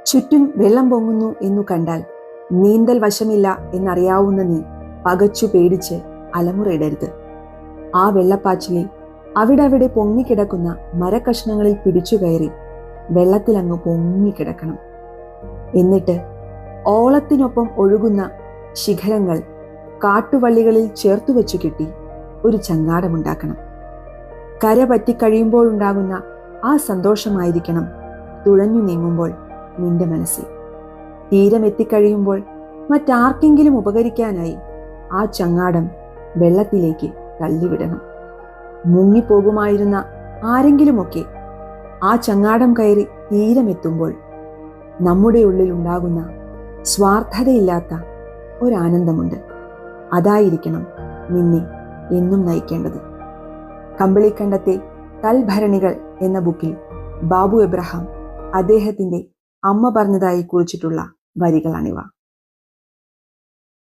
ചുറ്റും വെള്ളം പൊങ്ങുന്നു എന്നു കണ്ടാൽ നീന്തൽ വശമില്ല എന്നറിയാവുന്ന നീ പകച്ചു പേടിച്ച് അലമുറയിടരുത്. ആ വെള്ളപ്പാച്ചിലിൽ അവിടെ പൊങ്ങിക്കിടക്കുന്ന മരക്കഷ്ണങ്ങളിൽ പിടിച്ചു കയറി വെള്ളത്തിലങ്ങ് പൊങ്ങിക്കിടക്കണം. എന്നിട്ട് ഓളത്തിനൊപ്പം ഒഴുകുന്ന ശിഖരങ്ങൾ കാട്ടുവള്ളികളിൽ ചേർത്തുവെച്ചു കെട്ടി ഒരു ചങ്ങാടമുണ്ടാക്കണം. കര പറ്റിക്കഴിയുമ്പോഴുണ്ടാകുന്ന ആ സന്തോഷമായിരിക്കണം തുഴഞ്ഞു നീങ്ങുമ്പോൾ നിന്റെ മനസ്സിൽ. തീരമെത്തിക്കഴിയുമ്പോൾ മറ്റാർക്കെങ്കിലും ഉപകരിക്കാനായി ആ ചങ്ങാടം വെള്ളത്തിലേക്ക് തള്ളിവിടണം. മുങ്ങിപ്പോകുമായിരുന്ന ആരെങ്കിലുമൊക്കെ ആ ചങ്ങാടം കയറി തീരമെത്തുമ്പോൾ നമ്മുടെ ഉള്ളിൽ ഉണ്ടാകുന്ന സ്വാർത്ഥതയില്ലാത്ത ഒരാനന്ദമുണ്ട്. അതായിരിക്കണം നിന്നെ എന്നും നയിക്കേണ്ടത്. കമ്പിളിക്കണ്ടത്തെ കൽഭരണികൾ എന്ന ബുക്കിൽ ബാബു എബ്രഹാം അദ്ദേഹത്തിൻ്റെ അമ്മ പറഞ്ഞതായി കുറിച്ചിട്ടുള്ള വരികളാണിവ.